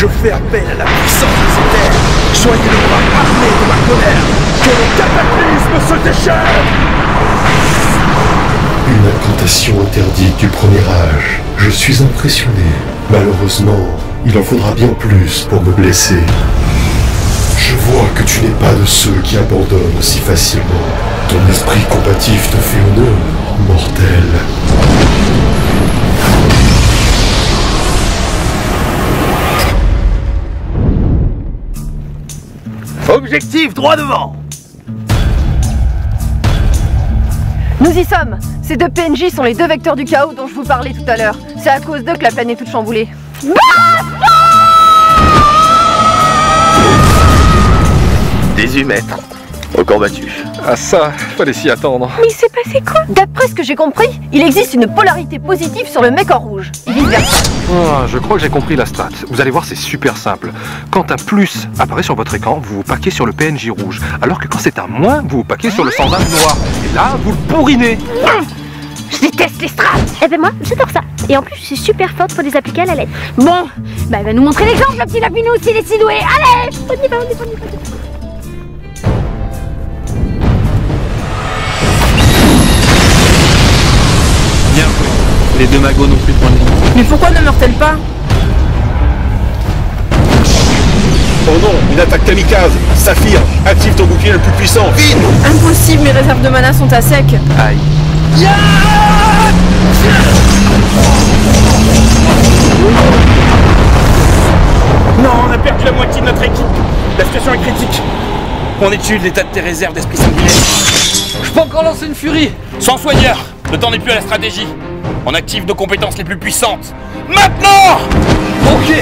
Je fais appel à la puissance de ces terres. Soyez le bras armé de ma colère. Que le cataclysme se déchaîne. Une incantation interdite du premier âge. Je suis impressionné. Malheureusement, il en faudra bien plus pour me blesser. Je vois que tu n'es pas de ceux qui abandonnent si facilement. Ton esprit combatif te fait honneur, mortel. Objectif droit devant. Nous y sommes. Ces deux PNJ sont les deux vecteurs du chaos dont je vous parlais tout à l'heure. C'est à cause d'eux que la planète est toute chamboulée. Des humètres. Record battu. Ah ça, fallait s'y attendre. Mais il s'est passé quoi? D'après ce que j'ai compris, il existe une polarité positive sur le mec en rouge. Et vice versa. Ah, je crois que j'ai compris la stat. Vous allez voir, c'est super simple. Quand un plus apparaît sur votre écran, vous vous paquez sur le PNJ rouge. Alors que quand c'est un moins, vous vous paquez sur le 120 noir. Et là, vous le bourrinez. Je déteste les straps. Eh ben moi, j'adore ça. Et en plus, je suis super forte pour les appliquer à la lettre. Bon, bah elle va nous montrer l'exemple, le petit Lapinou, s'il est si doué. Allez, on y va, on y va, on y va. Bien joué. Les deux magos n'ont plus de points de vie. Mais pourquoi ne meurt-elle pas? Oh non, une attaque kamikaze. Saphir, active ton bouclier le plus puissant. Vite. Impossible, mes réserves de mana sont à sec. Aïe. Non, on a perdu la moitié de notre équipe. La situation est critique. On étudie l'état de tes réserves d'esprit sanguinaire. Je peux encore lancer une furie. Sans soigneur, le temps n'est plus à la stratégie. On active nos compétences les plus puissantes. Maintenant! Ok.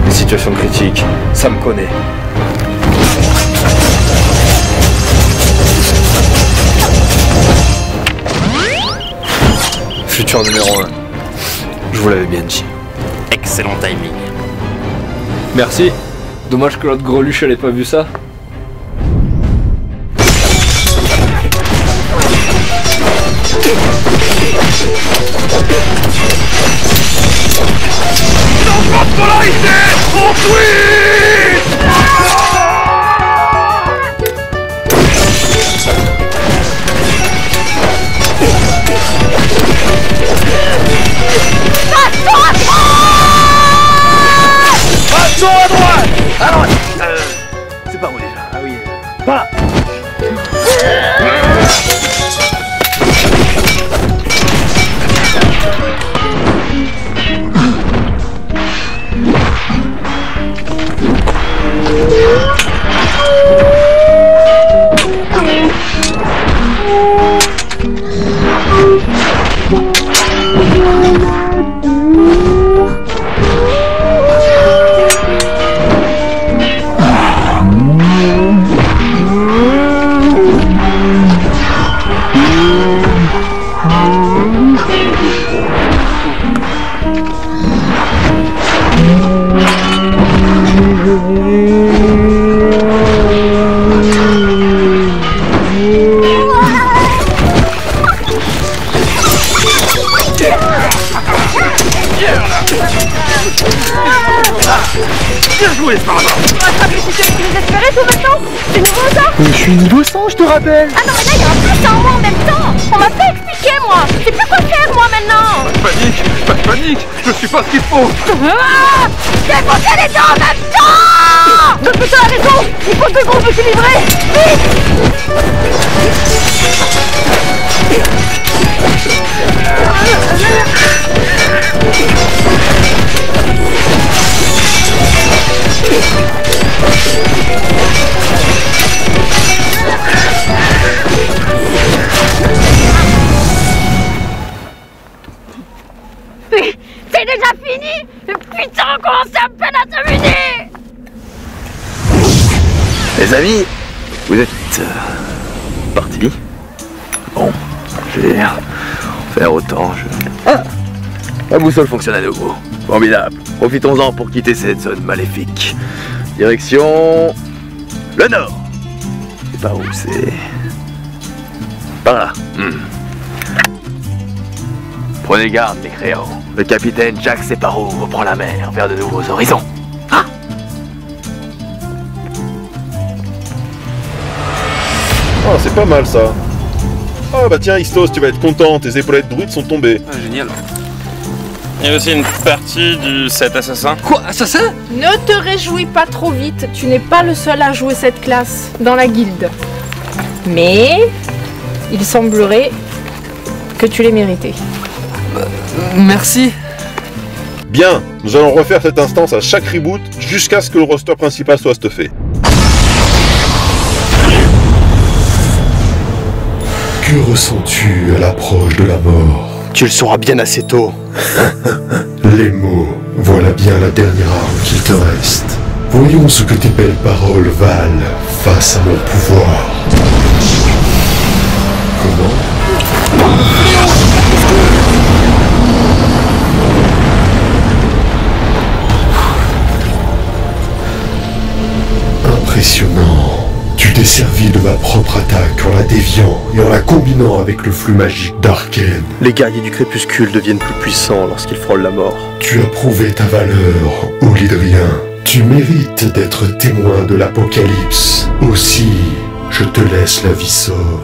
Situation critique, ça me connaît. Futur numéro 1. Je vous l'avais bien dit. Excellent timing. Merci. Dommage que l'autre greluche elle ait pas vu ça. Attention à droite. Alors, c'est pas où déjà? Ah oui. Voilà. Bien joué, Sparda. Tu es désespéré tout maintenant? C'est nouveau ça? Je suis niveau 100, je te rappelle. Ah non mais là il y a un plus en moi en même temps. On m'a pas expliqué moi. Je sais plus quoi faire moi maintenant. Pas de panique, je suis pas ce qu'il faut. Ah, j'ai posé les deux en même temps. De plus t'as raison. Il faut deux groupes équilibrés. C'est déjà fini. Putain, on commence à peine à terminer. Les amis, vous êtes partis? Bon, je vais faire autant. Ah, la boussole fonctionne à nouveau. Formidable. Profitons-en pour quitter cette zone maléfique. Direction... le nord. C'est par où c'est... par là. Prenez garde, mes créants. Le capitaine Jack Sparrow reprend la mer vers de nouveaux horizons. Ah! Ah, c'est pas mal ça. Ah bah tiens, Istos, tu vas être content, tes épaulettes druides sont tombées. Ah, génial. Il y a aussi une partie du set assassin. Quoi, assassin? Ne te réjouis pas trop vite, tu n'es pas le seul à jouer cette classe dans la guilde. Mais il semblerait que tu l'aies mérité. Merci. Bien, nous allons refaire cette instance à chaque reboot jusqu'à ce que le roster principal soit stuffé. Que ressens-tu à l'approche de la mort? Tu le sauras bien assez tôt. Les mots, voilà bien la dernière arme qu'il te reste. Voyons ce que tes belles paroles valent face à mon pouvoir. Comment? Impressionnant. Tu t'es servi de ma propre attaque en la déviant et en la combinant avec le flux magique d'Arkane. Les guerriers du crépuscule deviennent plus puissants lorsqu'ils frôlent la mort. Tu as prouvé ta valeur, Olydrien. Tu mérites d'être témoin de l'apocalypse. Aussi, je te laisse la vie sauve.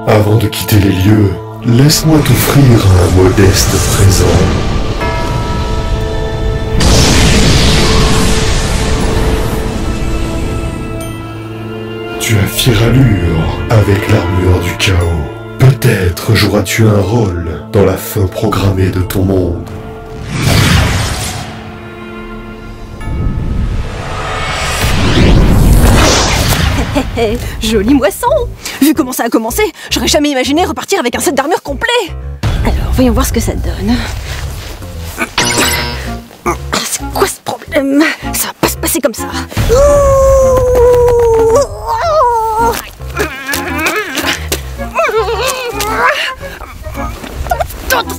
Avant de quitter les lieux, laisse-moi t'offrir un modeste présent. Tu as fière allure avec l'armure du chaos. Peut-être joueras-tu un rôle dans la fin programmée de ton monde. Jolie moisson! Vu comment ça a commencé, j'aurais jamais imaginé repartir avec un set d'armure complet! Alors, voyons voir ce que ça donne. C'est quoi ce problème? Ça va pas se passer comme ça.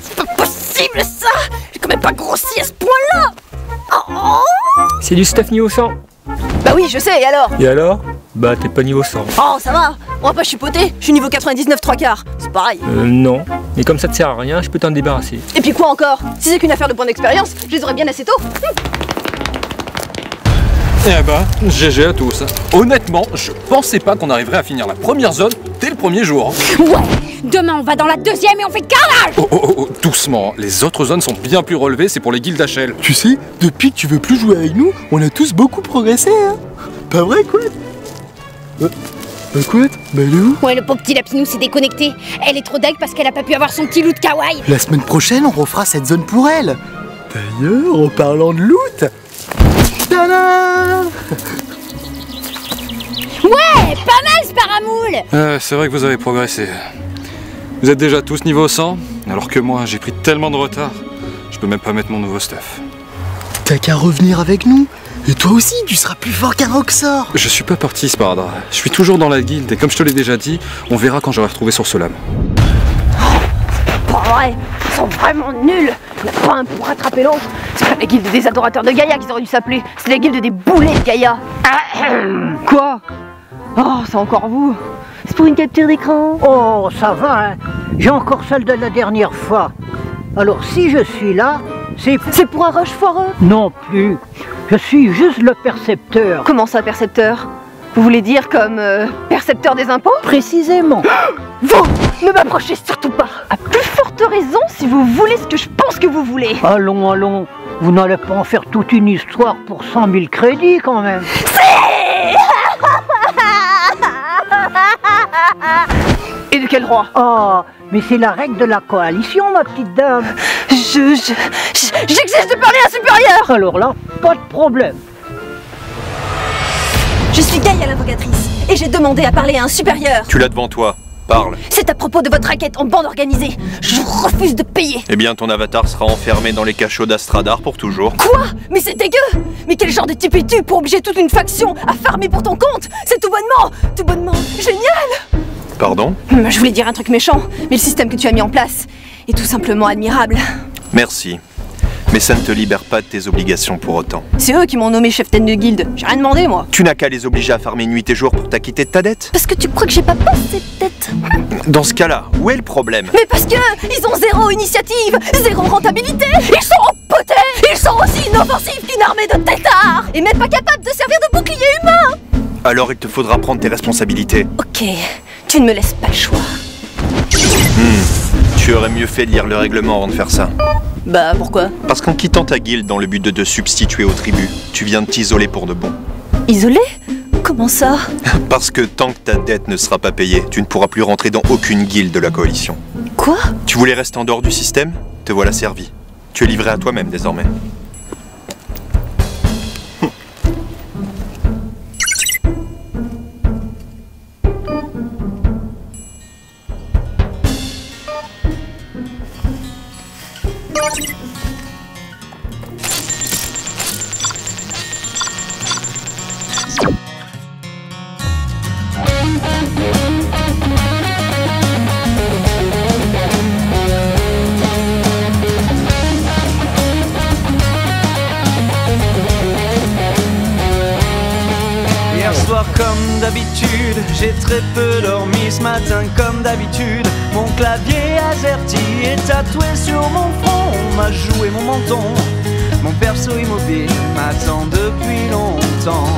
C'est pas possible ça! J'ai quand même pas grossi à ce point-là! C'est du stuff niveau 100. Bah oui, je sais, et alors? Et alors? Bah t'es pas niveau 100. Oh, ça va! On va pas chipoter, je suis niveau 99 3/4, c'est pareil. Non. Mais comme ça te sert à rien, je peux t'en débarrasser. Et puis quoi encore? Si c'est qu'une affaire de points d'expérience, je les aurais bien assez tôt. Eh bah, GG à tous. Honnêtement, je pensais pas qu'on arriverait à finir la première zone dès le premier jour. Ouais, demain on va dans la deuxième et on fait carnage. Oh, doucement. Les autres zones sont bien plus relevées, c'est pour les guildes HL. Tu sais, depuis que tu veux plus jouer avec nous, on a tous beaucoup progressé, hein? Pas vrai, Couette? Couette? Bah elle est où? Ouais, le pauvre petit Lapinou s'est déconnecté. Elle est trop deg parce qu'elle a pas pu avoir son petit loot kawaii. La semaine prochaine, on refera cette zone pour elle. D'ailleurs, en parlant de loot... Tadam! Ouais, pas mal Sparamoule. C'est vrai que vous avez progressé. Vous êtes déjà tous niveau 100, alors que moi, j'ai pris tellement de retard. Je peux même pas mettre mon nouveau stuff. T'as qu'à revenir avec nous. Et toi aussi, tu seras plus fort qu'un Roxor. Je suis pas parti, Spardra. Je suis toujours dans la guilde, et comme je te l'ai déjà dit, on verra quand j'aurai retrouvé Source Lame. Pas vrai, ils sont vraiment nuls. Il n'y en a pas un pour rattraper l'autre. C'est pas la guilde des adorateurs de Gaïa qu'ils auraient dû s'appeler. C'est la guilde des boulets de Gaïa. Quoi? Oh, c'est encore vous. C'est pour une capture d'écran. Oh, ça va, hein. J'ai encore celle de la dernière fois. Alors, si je suis là, C'est pour un rush foireux? Non plus. Je suis juste le percepteur. Comment ça, percepteur? Vous voulez dire comme percepteur des impôts? Précisément. Vous ne m'approchez surtout pas. À plus forte raison si vous voulez ce que je pense que vous voulez. Allons, allons. Vous n'allez pas en faire toute une histoire pour 100 000 crédits quand même. Et de quel droit? Ah, mais c'est la règle de la coalition, ma petite dame. J'exige de parler à un supérieur. Alors là, pas de problème. Je suis Gaïa l'invocatrice et j'ai demandé à parler à un supérieur. Tu l'as devant toi. Parle. C'est à propos de votre raquette en bande organisée. Je refuse de payer. Eh bien, ton avatar sera enfermé dans les cachots d'Astradar pour toujours. Quoi? Mais c'est dégueu. Mais quel genre de type es-tu pour obliger toute une faction à farmer pour ton compte? C'est tout bonnement génial. Pardon? Je voulais dire un truc méchant, mais le système que tu as mis en place est tout simplement admirable. Merci. Mais ça ne te libère pas de tes obligations pour autant. C'est eux qui m'ont nommé chef-tête de guilde. J'ai rien demandé, moi. Tu n'as qu'à les obliger à farmer nuit et jour pour t'acquitter de ta dette. Parce que tu crois que j'ai pas peur cette tête? Dans ce cas-là, où est le problème? Mais parce que ils ont zéro initiative, zéro rentabilité. Ils sont empotés. Ils sont aussi inoffensifs qu'une armée de têtards. Et même pas capables de servir de bouclier humain. Alors il te faudra prendre tes responsabilités. Ok, tu ne me laisses pas le choix. Tu aurais mieux fait de lire le règlement avant de faire ça. Bah pourquoi? Parce qu'en quittant ta guilde dans le but de te substituer aux tribus, tu viens de t'isoler pour de bon. Isolé? Comment ça? Parce que tant que ta dette ne sera pas payée, tu ne pourras plus rentrer dans aucune guilde de la coalition. Quoi? Tu voulais rester en dehors du système? Te voilà servi. Tu es livré à toi-même désormais. Hier soir comme d'habitude, j'ai très peu dormi ce matin comme d'habitude. Mon clavier AZERTY est tatoué sur mon front, on m'a joué mon menton. Mon perso immobile m'attend depuis longtemps.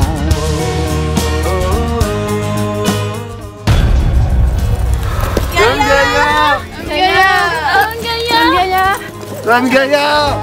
Gaïa! Gaïa! Gaïa!